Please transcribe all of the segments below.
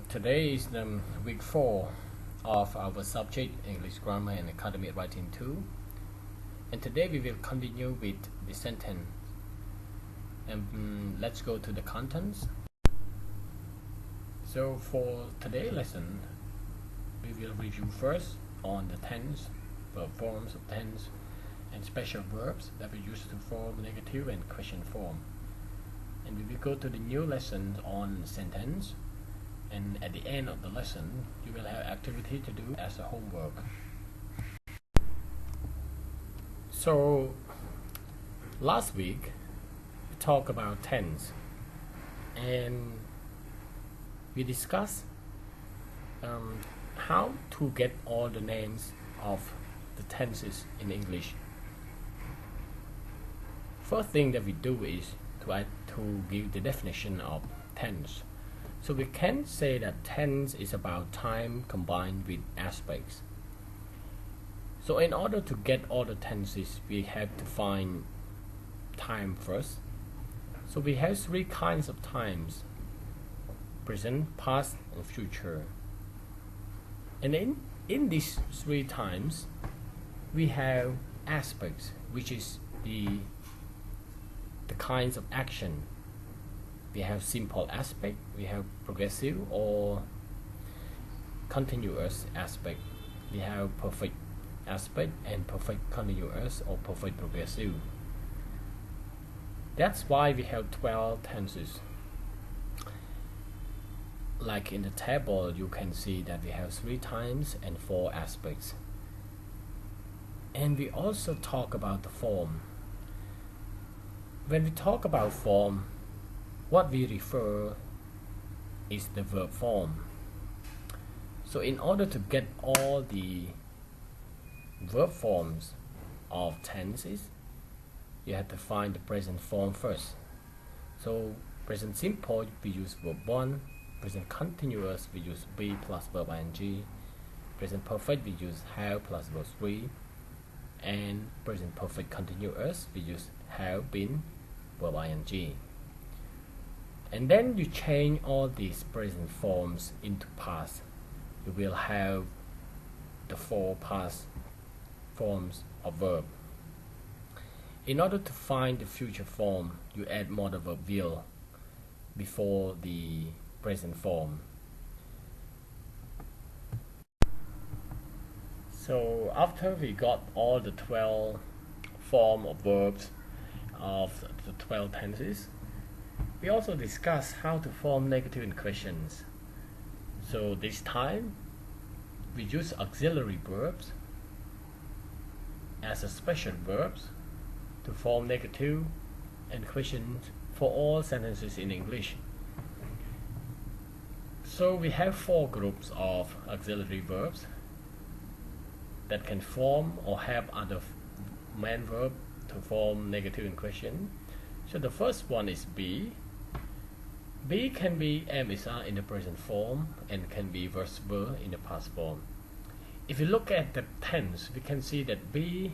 Today is the week 4 of our subject English Grammar and Academic Writing 2, and today we will continue with the sentence. And let's go to the contents. So for today's lesson, we will review first on the tense, verb forms of tense, and special verbs that we use to form negative and question form. And we will go to the new lesson on sentence, and at the end of the lesson you will have activity to do as a homework. So last week we talked about tense, and we discussed how to get all the names of the tenses in English. First thing that we do is to give the definition of tense. So we can say that tense is about time combined with aspects. So in order to get all the tenses, we have to find time first. So we have 3 kinds of times: present, past, and future. And in these 3 times, we have aspects, which is the kinds of action. We have simple aspect, we have progressive or continuous aspect, we have perfect aspect and perfect continuous or perfect progressive. That's why we have 12 tenses. Like in the table, you can see that we have 3 times and 4 aspects. And we also talk about the form. When we talk about form, what we refer is the verb form. So in order to get all the verb forms of tenses, you have to find the present form first. So present simple, we use verb 1. Present continuous, we use be plus verb ing. Present perfect, we use have plus verb 3. And present perfect continuous, we use have been verb ing. And then you change all these present forms into past. You will have the 4 past forms of verb. In order to find the future form, you add more the verb will before the present form. So after we got all the 12 form of verbs of the 12 tenses, we also discussed how to form negative in questions. So this time we use auxiliary verbs as a special verbs to form negative and questions for all sentences in English. So we have 4 groups of auxiliary verbs that can form or have other main verb to form negative in question. So the first one is be. Be can be am is are in the present form and can be verse were in the past form. If you look at the tense, we can see that be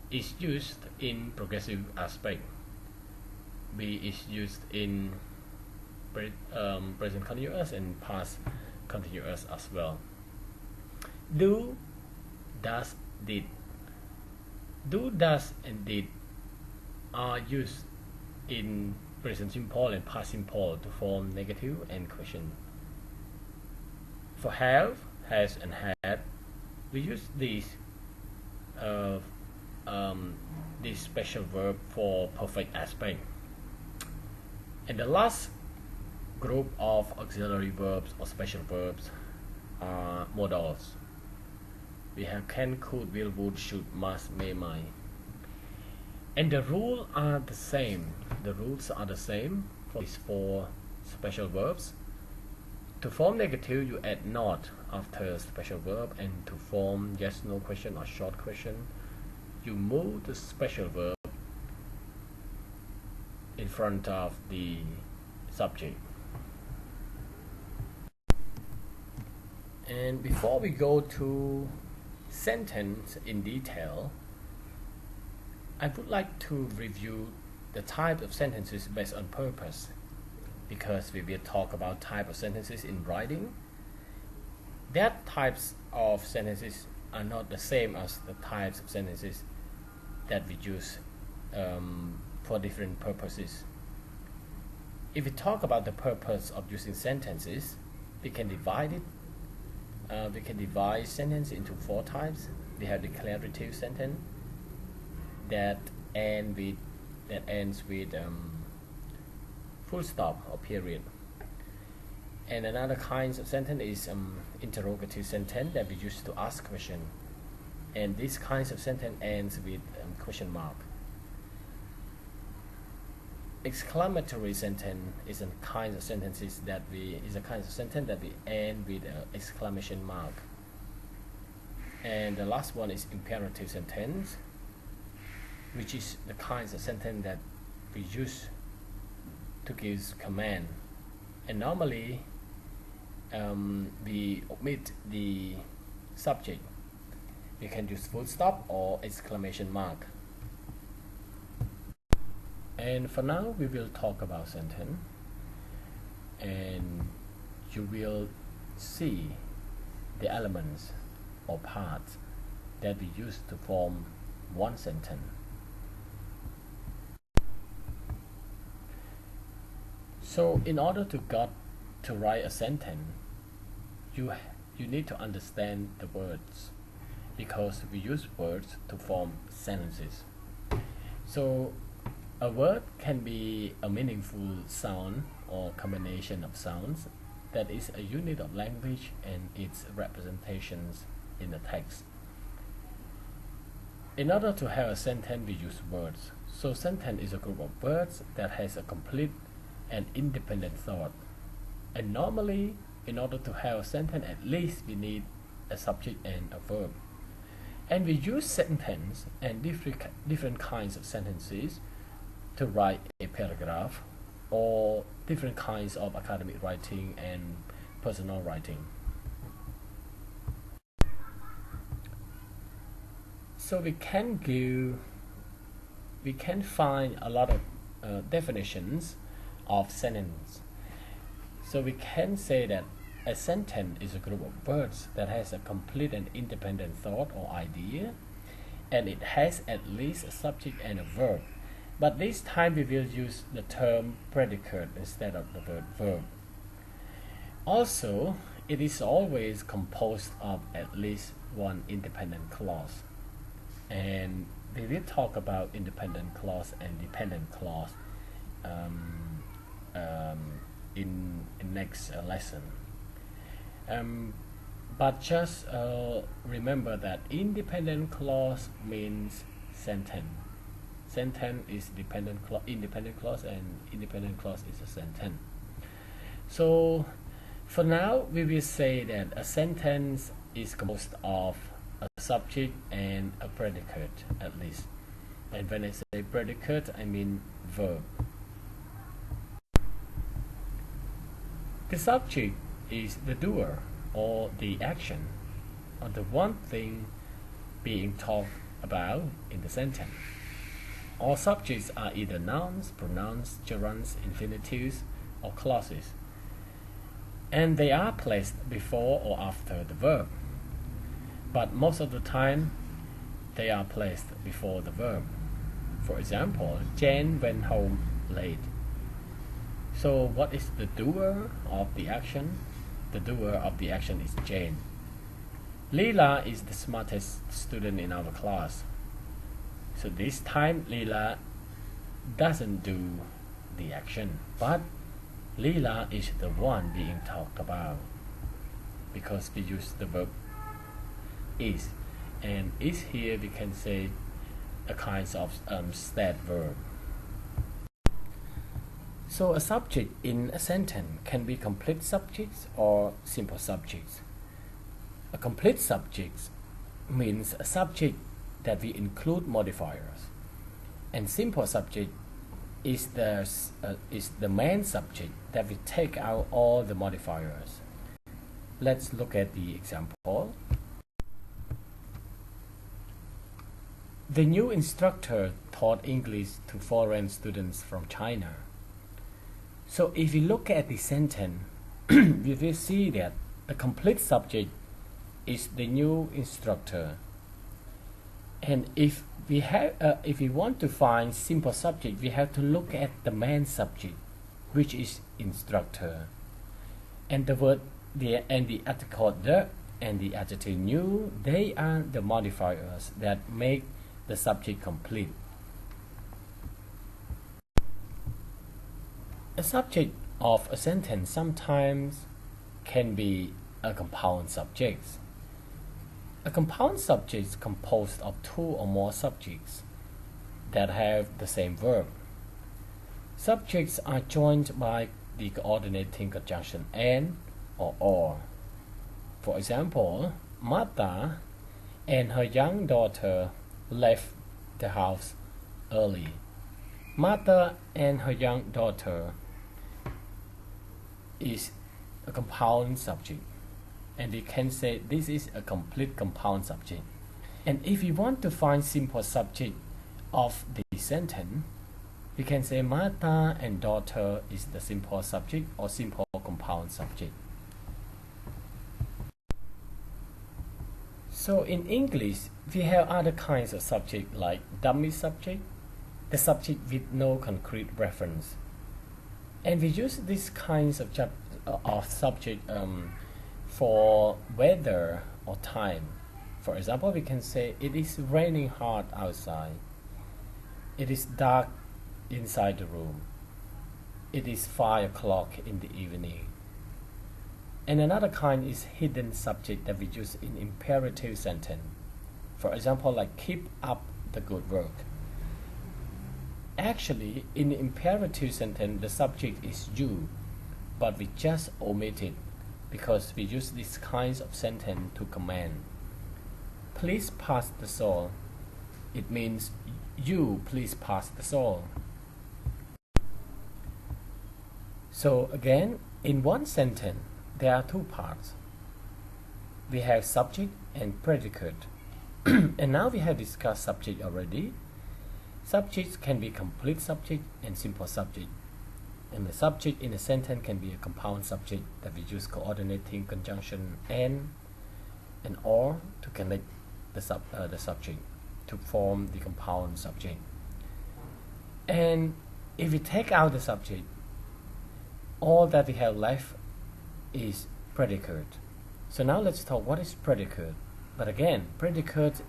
is used in progressive aspect. Be is used in present continuous and past continuous as well. Do, does, did. Do, does, and did are used in present simple and past simple to form negative and question. For have, has, and had, we use these special verb for perfect aspect. And the last group of auxiliary verbs or special verbs are modals. We have can, could, will, would, should, must, may, might. And the rules are the same. The rules are the same for these 4 special verbs. To form negative, you add not after special verb, and to form yes, no question or short question, you move the special verb in front of the subject. And before we go to sentence in detail, I would like to review the type of sentences based on purpose. because we will talk about type of sentences in writing. That types of sentences are not the same as the types of sentences that we use for different purposes. If we talk about the purpose of using sentences, we can divide it. We can divide sentence into 4 types. We have declarative sentence that ends with full stop or period. And another kind of sentence is interrogative sentence that we use to ask question. And this kind of sentence ends with question mark. Exclamatory sentence is a kind of sentences that we end with an exclamation mark. And the last one is imperative sentence, which is the kinds of sentence that we use to give command. And normally we omit the subject. We can use full stop or exclamation mark. And for now, we will talk about sentence, and you will see the elements or parts that we use to form one sentence. So in order to write a sentence, you need to understand the words, because we use words to form sentences. So a word can be a meaningful sound or combination of sounds that is a unit of language and its representations in the text. In order to have a sentence, we use words. So sentence is a group of words that has a complete and independent thought. And normally, in order to have a sentence, at least we need a subject and a verb. And we use sentence and different kinds of sentences to write a paragraph, or different kinds of academic writing and personal writing. So we can find a lot of definitions of sentence. So we can say that a sentence is a group of words that has a complete and independent thought or idea, and it has at least a subject and a verb. But this time we will use the term predicate instead of the word verb. Also, it is always composed of at least one independent clause. And we will talk about independent clause and dependent clause in next lesson. But just remember that independent clause means sentence. Sentence is independent clause, and independent clause is a sentence. So for now, we will say that a sentence is composed of a subject and a predicate at least. And when I say predicate, I mean verb. The subject is the doer or the action, or the one thing being talked about in the sentence. All subjects are either nouns, pronouns, gerunds, infinitives, or clauses, and they are placed before or after the verb. But most of the time, they are placed before the verb. For example, Jane went home late. So what is the doer of the action? The doer of the action is Jane. Leela is the smartest student in our class. So this time Leela doesn't do the action, but Leela is the one being talked about, because we use the verb is, and is here we can say a kind of state verb. So a subject in a sentence can be complete subjects or simple subjects. A complete subject means a subject that we include modifiers, and simple subject is the main subject that we take out all the modifiers. Let's look at the example. The new instructor taught English to foreign students from China. So if you look at the sentence, we will see that the complete subject is the new instructor. And if we want to find simple subject, we have to look at the main subject, which is instructor, and the word and the article the and the adjective new, they are the modifiers that make the subject complete. A subject of a sentence sometimes can be a compound subject. A compound subject is composed of two or more subjects that have the same verb. Subjects are joined by the coordinating conjunction and or or. For example, Martha and her young daughter left the house early. Martha and her young daughter is a compound subject, and we can say this is a complete compound subject. And if we want to find simple subject of the sentence, we can say Martha and daughter is the simple subject or simple compound subject. So in English, we have other kinds of subject like dummy subject, the subject with no concrete reference. And we use these kinds of subject for weather or time. For example, we can say it is raining hard outside. It is dark inside the room. It is 5 o'clock in the evening. And another kind is hidden subject that we use in imperative sentence. For example, like keep up the good work. Actually, in the imperative sentence, the subject is you, but we just omit it because we use these kinds of sentence to command. Please pass the salt. It means you please pass the salt. So again, in one sentence, there are two parts. We have subject and predicate. And now we have discussed subject already. Subjects can be complete subject and simple subject. And the subject in a sentence can be a compound subject that we use coordinating conjunction and or to connect the subject to form the compound subject. And if we take out the subject, all that we have left is predicate. So now let's talk what is predicate. But again, predicate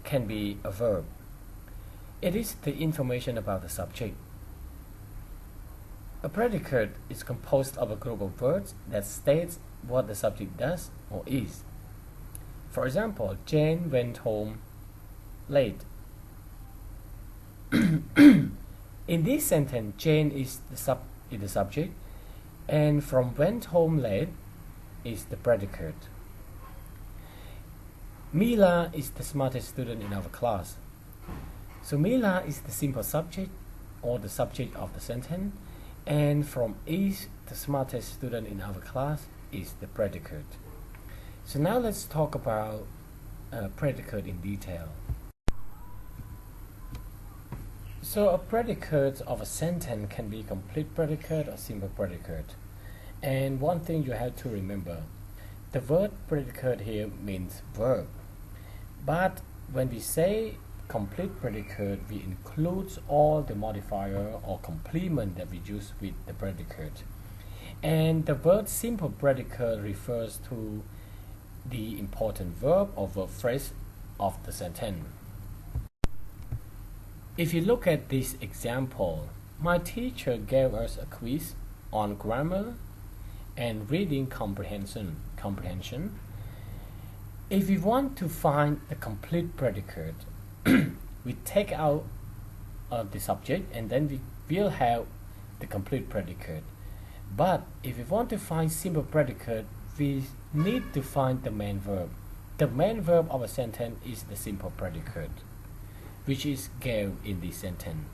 can be a verb. It is the information about the subject. A predicate is composed of a group of words that states what the subject does or is. For example, Jane went home late. In this sentence, Jane is the subject, and from went home late is the predicate. Mila is the smartest student in our class. So Mila is the simple subject or the subject of the sentence, and from is the smartest student in our class is the predicate. So now let's talk about predicate in detail. So a predicate of a sentence can be complete predicate or simple predicate. And one thing you have to remember, the word predicate here means verb. But when we say complete predicate, we include all the modifier or complement that we use with the predicate. And the word simple predicate refers to the important verb or verb phrase of the sentence. If you look at this example, my teacher gave us a quiz on grammar and reading comprehension. If we want to find the complete predicate, we take out the subject and then we will have the complete predicate. But if we want to find simple predicate, we need to find the main verb. The main verb of a sentence is the simple predicate, which is gave in this sentence.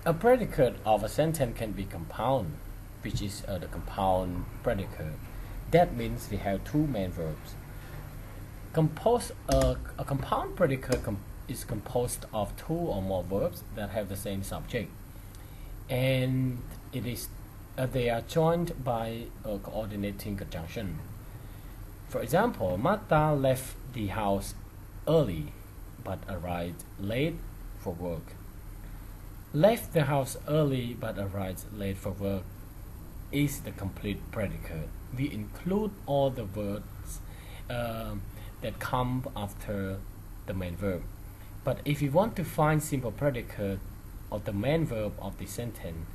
A predicate of a sentence can be compound, which is the compound predicate. That means we have two main verbs. A compound predicate is composed of two or more verbs that have the same subject, and they are joined by a coordinating conjunction. For example, Martha left the house early but arrived late for work. Left the house early but arrived late for work is the complete predicate. We include all the words that come after the main verb. But if you want to find simple predicate of the main verb of the sentence,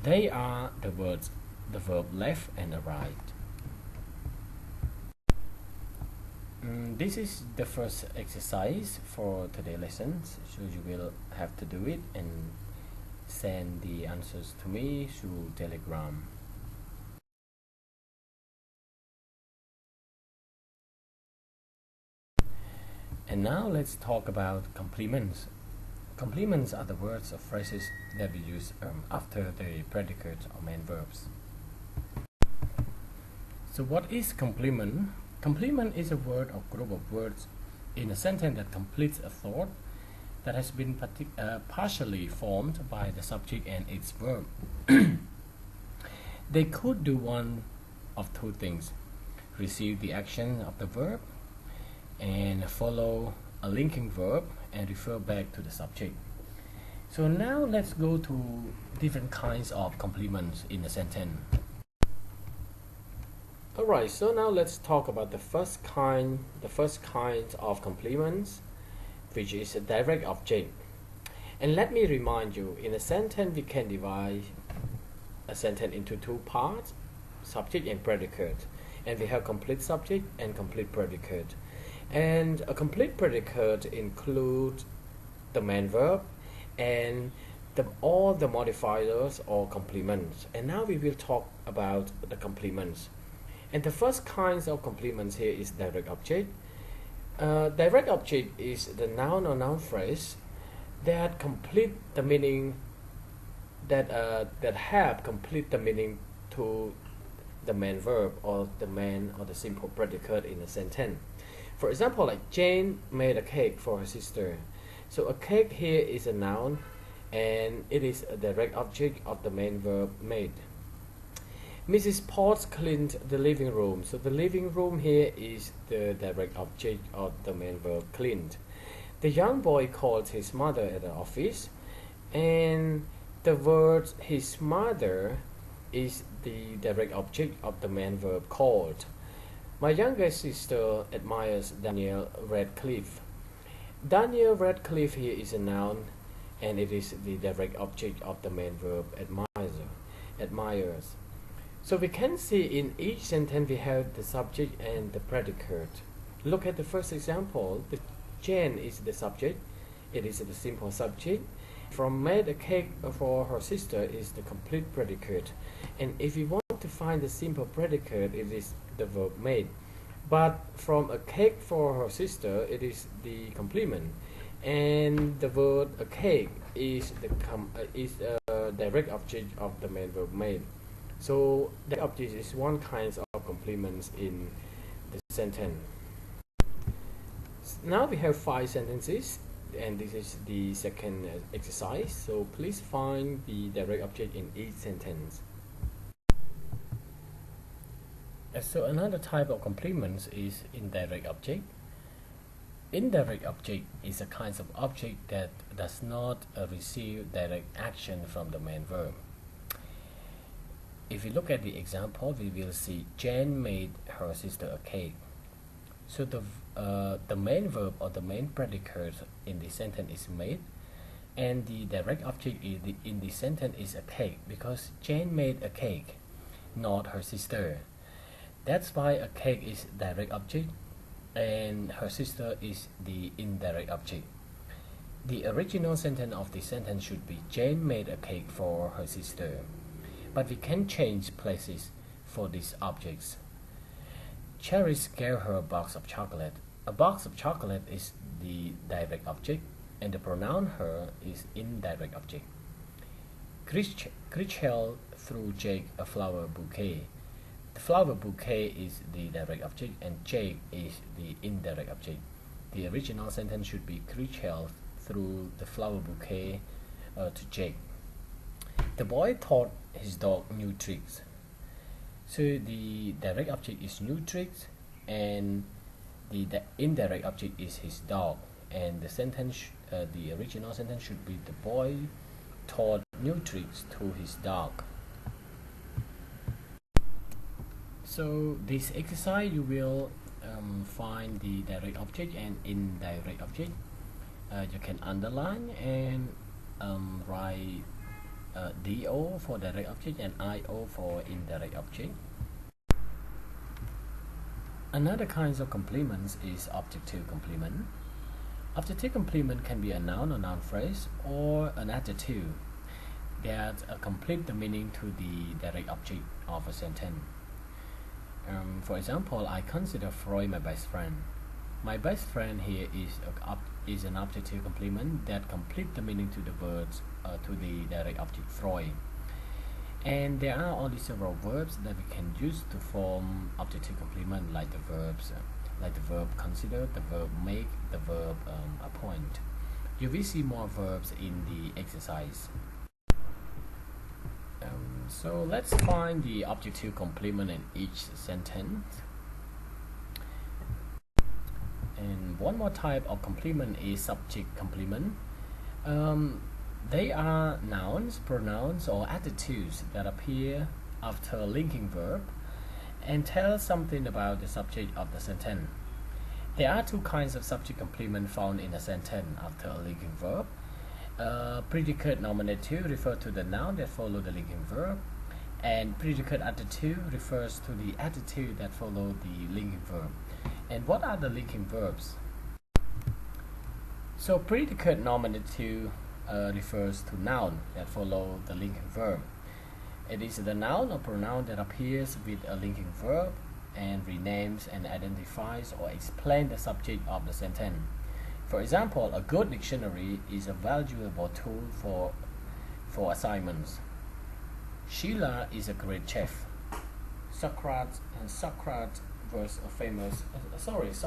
they are the words, the verb left and arrived. This is the first exercise for today's lesson, so you will have to do it and send the answers to me through Telegram. And now let's talk about complements. Complements are the words or phrases that we use after the predicate or main verbs. So what is complement? Complement is a word or group of words in a sentence that completes a thought that has been partially formed by the subject and its verb. They could do one of two things: receive the action of the verb and follow a linking verb and refer back to the subject. So now let's go to different kinds of complements in a sentence. Alright, so now let's talk about the first kind of complements, which is a direct object. And let me remind you, in a sentence we can divide a sentence into two parts, subject and predicate. And we have complete subject and complete predicate. And a complete predicate includes the main verb and all the modifiers or complements. And now we will talk about the complements. And the first kinds of complements here is direct object. Direct object is the noun or noun phrase that complete the meaning that have complete the meaning to the main verb or the main or the simple predicate in a sentence. For example, like Jane made a cake for her sister. So a cake here is a noun and it is a direct object of the main verb made. Mrs. Potts cleaned the living room. So the living room here is the direct object of the main verb cleaned. The young boy called his mother at the office, and the word his mother is the direct object of the main verb called. My younger sister admires Daniel Radcliffe. Daniel Radcliffe here is a noun and it is the direct object of the main verb admires. So we can see in each sentence we have the subject and the predicate. Look at the first example. The Jane is the subject. It is the simple subject. From made a cake for her sister is the complete predicate. And if we want to find the simple predicate, it is the verb made. But from a cake for her sister, it is the complement. And the word a cake is the direct object of the main verb made. So the object is one kind of complements in the sentence. Now we have 5 sentences, and this is the second exercise. So please find the direct object in each sentence. So another type of complements is indirect object. Indirect object is a kind of object that does not receive direct action from the main verb. If you look at the example, we will see Jane made her sister a cake. So the main verb or the main predicate in the sentence is made, and the direct object in the sentence is a cake, because Jane made a cake, not her sister. That's why a cake is direct object and her sister is the indirect object. The original sentence of the sentence should be Jane made a cake for her sister. But we can change places for these objects. Cherries gave her a box of chocolate. A box of chocolate is the direct object, and the pronoun her is indirect object. Chrishell threw Jake a flower bouquet. The flower bouquet is the direct object, and Jake is the indirect object. the original sentence should be Rachel threw the flower bouquet to Jake. The boy taught his dog new tricks. So the direct object is new tricks, and the indirect object is his dog. And the sentence, the original sentence should be the boy taught new tricks to his dog. So this exercise you will find the direct object and indirect object. You can underline and write DO for direct object and IO for indirect object. Another kind of complements is objective complement. Objective complement can be a noun or noun phrase or an adjective that complete the meaning to the direct object of a sentence. For example, I consider Freud my best friend. My best friend here is an objective complement that complete the meaning to the words to the direct object Freud. And there are only several verbs that we can use to form objective complement, like the verbs, like the verb consider, the verb make, the verb appoint. You will see more verbs in the exercise. So let's find the objective complement in each sentence. And one more type of complement is subject complement. They are nouns, pronouns, or adjectives that appear after a linking verb and tell something about the subject of the sentence. There are two kinds of subject complement found in a sentence after a linking verb. Predicate nominative refers to the noun that follows the linking verb, and predicate adjective refers to the adjective that follows the linking verb. And what are the linking verbs? So predicate nominative refers to noun that follow the linking verb. It is the noun or pronoun that appears with a linking verb and renames and identifies or explains the subject of the sentence. For example, a good dictionary is a valuable tool for assignments. Sheila is a great chef. Socrates was a famous Socrates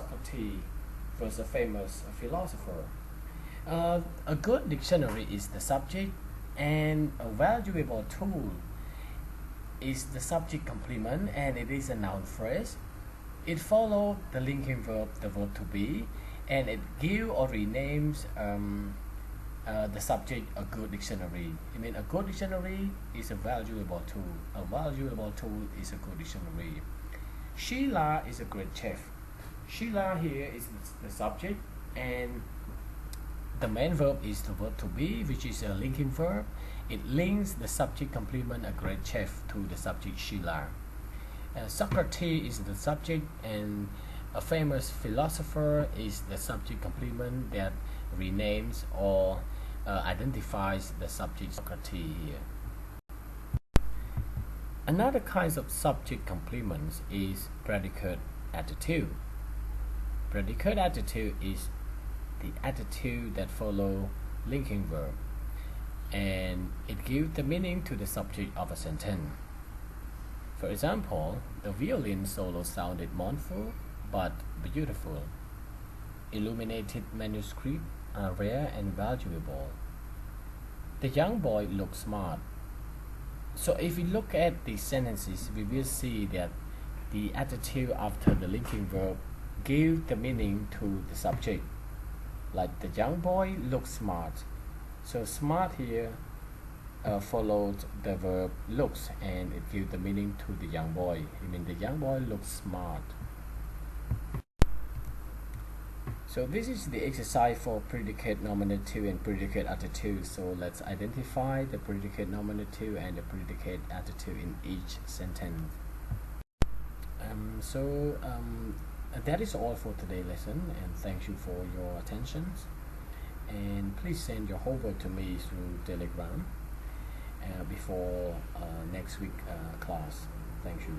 was a famous philosopher. A good dictionary is the subject, and a valuable tool is the subject complement, and it is a noun phrase. It follows the linking verb, the verb to be, and it gives or renames the subject a good dictionary. I mean, a good dictionary is a valuable tool. A valuable tool is a good dictionary. Sheila is a great chef. Sheila here is the subject, and the main verb is the verb to be, which is a linking verb. It links the subject complement a great chef to the subject Sheila. Socrates is the subject, and a famous philosopher is the subject complement that renames or identifies the subject Socrates here. Another kind of subject complements is predicate adjective. Predicate adjective is the adjective that follow linking verb, and it gives the meaning to the subject of a sentence. For example, the violin solo sounded mournful but beautiful. Illuminated manuscripts are rare and valuable. The young boy looked smart. So if we look at these sentences, we will see that the adjective after the linking verb gives the meaning to the subject. Like the young boy looks smart. So smart here followed the verb looks, and it gives the meaning to the young boy. I mean, the young boy looks smart. So this is the exercise for predicate nominative and predicate adjective. So let's identify the predicate nominative and the predicate adjective in each sentence. That is all for today's lesson, and thank you for your attention. And please send your homework to me through Telegram before next week class. Thank you.